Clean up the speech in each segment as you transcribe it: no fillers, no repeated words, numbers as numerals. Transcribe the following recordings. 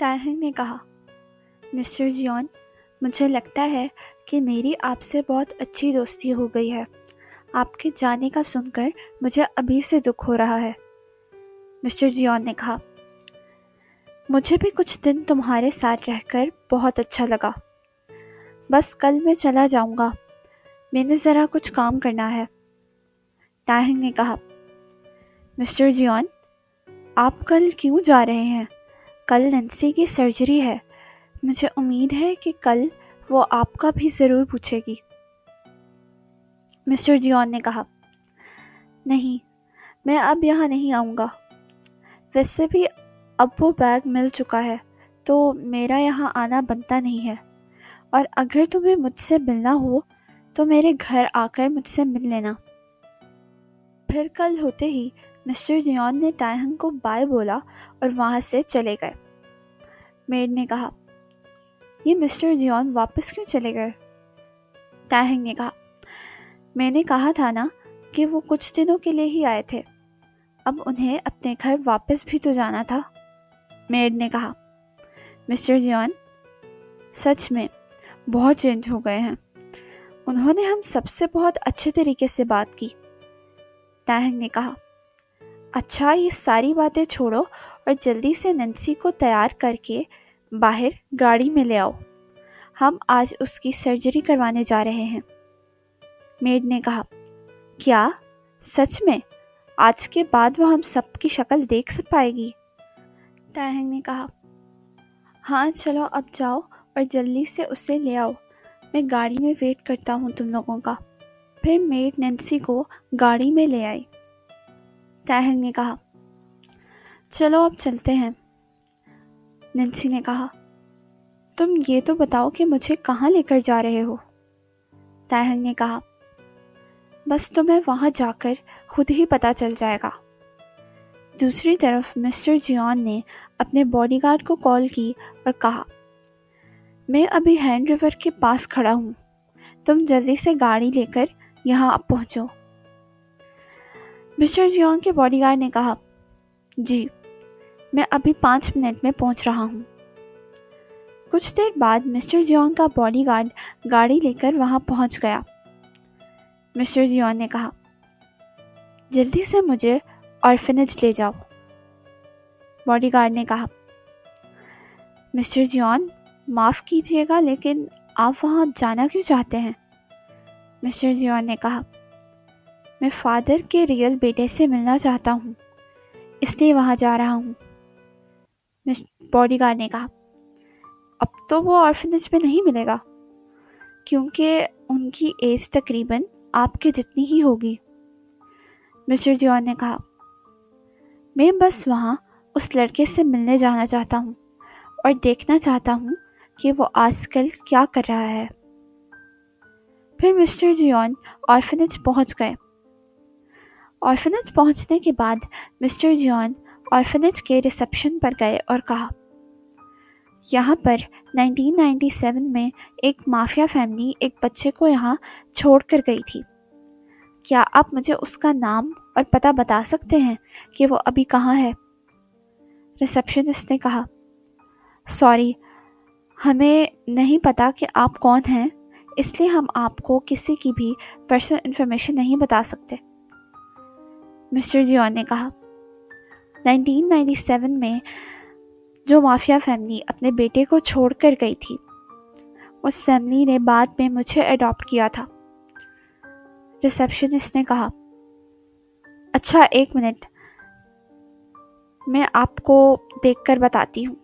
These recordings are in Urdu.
تاہنگ نے کہا، مسٹر جیون، مجھے لگتا ہے کہ میری آپ سے بہت اچھی دوستی ہو گئی ہے۔ آپ کے جانے کا سن کر مجھے ابھی سے دکھ ہو رہا ہے۔ مسٹر جیون نے کہا، مجھے بھی کچھ دن تمہارے ساتھ رہ کر بہت اچھا لگا، بس کل میں چلا جاؤں گا، میں نے ذرا کچھ کام کرنا ہے۔ تاہنگ نے کہا، مسٹر جیون، آپ کل کیوں جا رہے ہیں؟ کل نینسی کی سرجری ہے، مجھے امید ہے کہ کل وہ آپ کا بھی ضرور پوچھے گی۔ مسٹر جیون نے کہا، نہیں، میں اب یہاں نہیں آؤں گا، ویسے بھی اب وہ بیگ مل چکا ہے تو میرا یہاں آنا بنتا نہیں ہے، اور اگر تمہیں مجھ سے ملنا ہو تو میرے گھر آ کر مجھ سے مل لینا۔ پھر کل ہوتے ہی مسٹر جیون نے تاہنگ کو بائے بولا اور وہاں سے چلے گئے۔ میڈ نے کہا، یہ مسٹر جیون واپس کیوں چلے گئے؟ تاہنگ نے کہا، میں نے کہا تھا نا کہ وہ کچھ دنوں کے لیے ہی آئے تھے، اب انہیں اپنے گھر واپس بھی تو جانا تھا۔ میڈ نے کہا، مسٹر جیون سچ میں بہت چینج ہو گئے ہیں، انہوں نے ہم سب سے بہت اچھے طریقے سے بات کی۔ تاہنگ نے کہا، اچھا، یہ ساری باتیں چھوڑو اور جلدی سے نینسی کو تیار کر کے باہر گاڑی میں لے آؤ، ہم آج اس کی سرجری کروانے جا رہے ہیں۔ میڈ نے کہا، کیا سچ میں؟ آج کے بعد وہ ہم سب کی شکل دیکھ پائے گی؟ تاہنگ نے کہا، ہاں چلو اب جاؤ اور جلدی سے اسے لے آؤ، میں گاڑی میں ویٹ کرتا ہوں تم لوگوں کا۔ پھر میڈ نینسی کو گاڑی میں لے آئی۔ تاہنگ نے کہا، چلو اب چلتے ہیں۔ نینسی نے کہا، تم یہ تو بتاؤ کہ مجھے کہاں لے کر جا رہے ہو؟ تاہنگ نے کہا، بس تمہیں وہاں جا کر خود ہی پتہ چل جائے گا۔ دوسری طرف مسٹر جیون نے اپنے باڈی گارڈ کو کال کی اور کہا، میں ابھی ہینڈ ریور کے پاس کھڑا ہوں، تم جلدی سے گاڑی لے کر یہاں پہنچو۔ مسٹر جیون کے باڈی گارڈ نے کہا، جی، میں ابھی 5 منٹ میں پہنچ رہا ہوں۔ کچھ دیر بعد مسٹر جیون کا باڈی گارڈ گاڑی لے کر وہاں پہنچ گیا۔ مسٹر جیون نے کہا، جلدی سے مجھے آرفنیج لے جاؤ۔ باڈی گارڈ نے کہا، مسٹر جیون معاف کیجیے گا لیکن آپ وہاں جانا کیوں چاہتے ہیں؟ مسٹر جیون نے کہا، میں فادر کے ریئل بیٹے سے ملنا چاہتا ہوں، اس لیے وہاں جا رہا ہوں۔ باڈی گارڈ نے کہا، اب تو وہ آرفنیج میں نہیں ملے گا کیونکہ ان کی ایج تقریباً آپ کے جتنی ہی ہوگی۔ مسٹر جیون نے کہا، میں بس وہاں اس لڑکے سے ملنے جانا چاہتا ہوں اور دیکھنا چاہتا ہوں کہ وہ آج کل کیا کر رہا ہے۔ پھر مسٹر جیون آرفنیج پہنچ گئے۔ آرفنیج پہنچنے کے بعد مسٹر جیون آرفنیج کے ریسپشن پر گئے اور کہا، یہاں پر 1997 میں ایک مافیا فیملی ایک بچے کو یہاں چھوڑ کر گئی تھی، کیا آپ مجھے اس کا نام اور پتہ بتا سکتے ہیں کہ وہ ابھی کہاں ہے؟ ریسپشنسٹ نے کہا، سوری، ہمیں نہیں پتا کہ آپ کون ہیں، اس لیے ہم آپ کو کسی کی بھی پرسنل انفارمیشن نہیں بتا سکتے۔ مسٹر جیون نے کہا، 1997 میں جو مافیا فیملی اپنے بیٹے کو چھوڑ کر گئی تھی، اس فیملی نے بعد میں مجھے اڈاپٹ کیا تھا۔ ریسپشنسٹ نے کہا، اچھا، 1 منٹ، میں آپ کو دیکھ کر بتاتی ہوں۔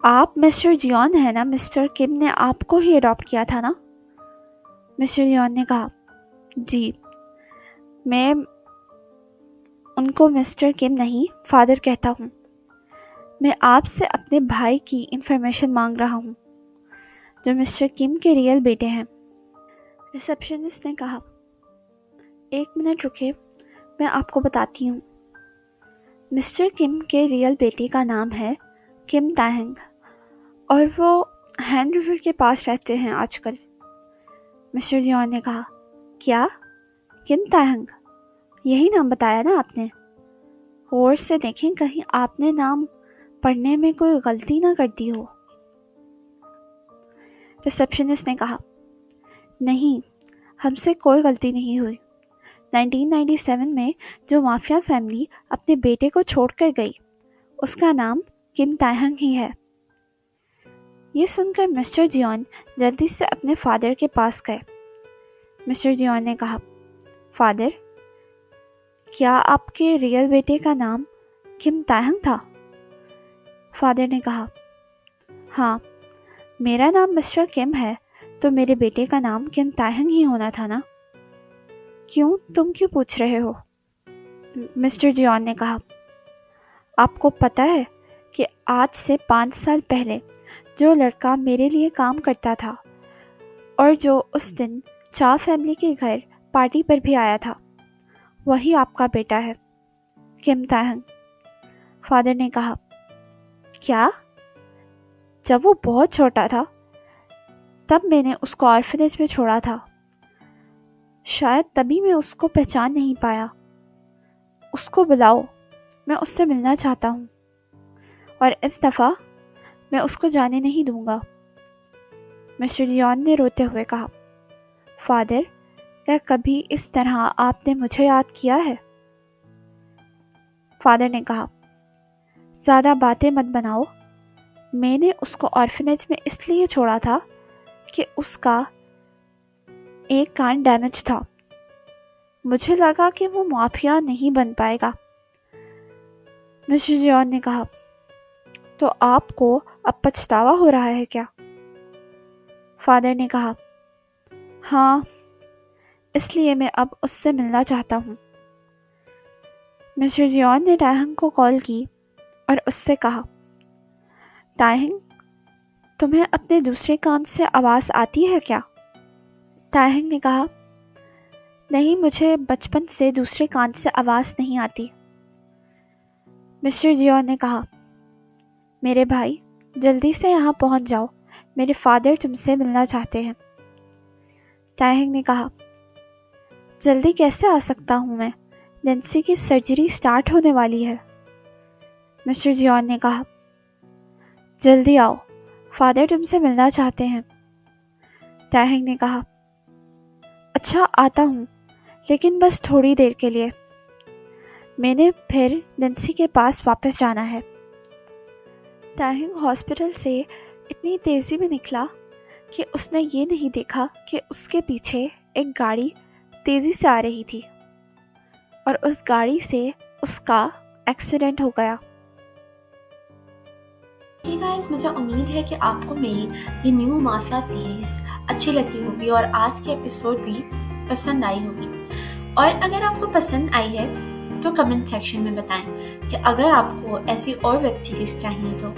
آپ مسٹر جیون ہیں نا؟ مسٹر کم نے آپ کو ہی اڈاپٹ کیا تھا نا؟ مسٹر جیون نے کہا، جی، میں ان کو مسٹر کم نہیں، فادر کہتا ہوں۔ میں آپ سے اپنے بھائی کی انفارمیشن مانگ رہا ہوں جو مسٹر کم کے ریئل بیٹے ہیں۔ ریسپشنسٹ نے کہا، 1 منٹ رکے، میں آپ کو بتاتی ہوں۔ مسٹر کم کے ریئل بیٹے کا نام ہے کم تاہنگ اور وہ ہینڈ ریور کے پاس رہتے ہیں آج کل۔ مسٹر جیون نے کہا، کیا؟ کم تاہنگ، یہی نام بتایا نا آپ نے؟ غور سے دیکھیں کہیں آپ نے نام پڑھنے میں کوئی غلطی نہ کر دی ہو۔ ریسپشنسٹ نے کہا، نہیں، ہم سے کوئی غلطی نہیں ہوئی۔ 1997 میں جو مافیا فیملی اپنے بیٹے کو چھوڑ کر گئی اس کا نام کم تائہنگ ہی ہے۔ یہ سن کر مسٹر جیون جلدی سے اپنے فادر کے پاس گئے۔ مسٹر جیون نے کہا، فادر، کیا آپ کے ریئل بیٹے کا نام کم تائہنگ تھا؟ فادر نے کہا، ہاں، میرا نام مسٹر کم ہے تو میرے بیٹے کا نام کم تائہنگ ہی ہونا تھا نا؟ کیوں، تم کیوں پوچھ رہے ہو؟ مسٹر جیون نے کہا، آپ کو پتہ ہے کہ آج سے 5 سال پہلے جو لڑکا میرے لیے کام کرتا تھا اور جو اس دن چا فیملی کے گھر پارٹی پر بھی آیا تھا، وہی آپ کا بیٹا ہے، کم تائہنگ۔ فادر نے کہا، کیا؟ جب وہ بہت چھوٹا تھا تب میں نے اس کو آرفنیج میں چھوڑا تھا، شاید تبھی میں اس کو پہچان نہیں پایا۔ اس کو بلاؤ، میں اس سے ملنا چاہتا ہوں، اور اس دفعہ میں اس کو جانے نہیں دوں گا۔ مسٹر جیون نے روتے ہوئے کہا، فادر، کیا کبھی اس طرح آپ نے مجھے یاد کیا ہے؟ فادر نے کہا، زیادہ باتیں مت بناؤ، میں نے اس کو آرفنیج میں اس لیے چھوڑا تھا کہ اس کا ایک کان ڈیمیج تھا، مجھے لگا کہ وہ مافیا نہیں بن پائے گا۔ مسٹر جیون نے کہا، تو آپ کو اب پچھتاوا ہو رہا ہے کیا؟ فادر نے کہا، ہاں، اس لیے میں اب اس سے ملنا چاہتا ہوں۔ مسٹر جیون نے تائہنگ کو کال کی اور اس سے کہا، تائہنگ، تمہیں اپنے دوسرے کان سے آواز آتی ہے کیا؟ تائہنگ نے کہا، نہیں، مجھے بچپن سے دوسرے کان سے آواز نہیں آتی۔ مسٹر جیون نے کہا، میرے بھائی، جلدی سے یہاں پہنچ جاؤ، میرے فادر تم سے ملنا چاہتے ہیں۔ تائہنگ نے کہا، جلدی کیسے آ سکتا ہوں میں؟ نینسی کی سرجری سٹارٹ ہونے والی ہے۔ مسٹر جیون نے کہا، جلدی آؤ، فادر تم سے ملنا چاہتے ہیں۔ تائہنگ نے کہا، اچھا، آتا ہوں، لیکن بس تھوڑی دیر کے لیے، میں نے پھر نینسی کے پاس واپس جانا ہے۔ تائہنگ ہاسپٹل سے اتنی تیزی میں نکلا کہ اس نے یہ نہیں دیکھا کہ اس کے پیچھے ایک گاڑی تیزی سے آ رہی تھی اور اس گاڑی سے اس کا ایکسیڈنٹ ہو گیا۔ گائز، مجھے امید ہے کہ آپ کو میری یہ نیو مافیا سیریز اچھی لگی ہوگی اور آج کے ایپیسوڈ بھی پسند آئی ہوگی۔ اور اگر آپ کو پسند آئی ہے تو کمنٹ سیکشن میں بتائیں کہ اگر آپ کو ایسی اور ویب سیریز چاہیے تو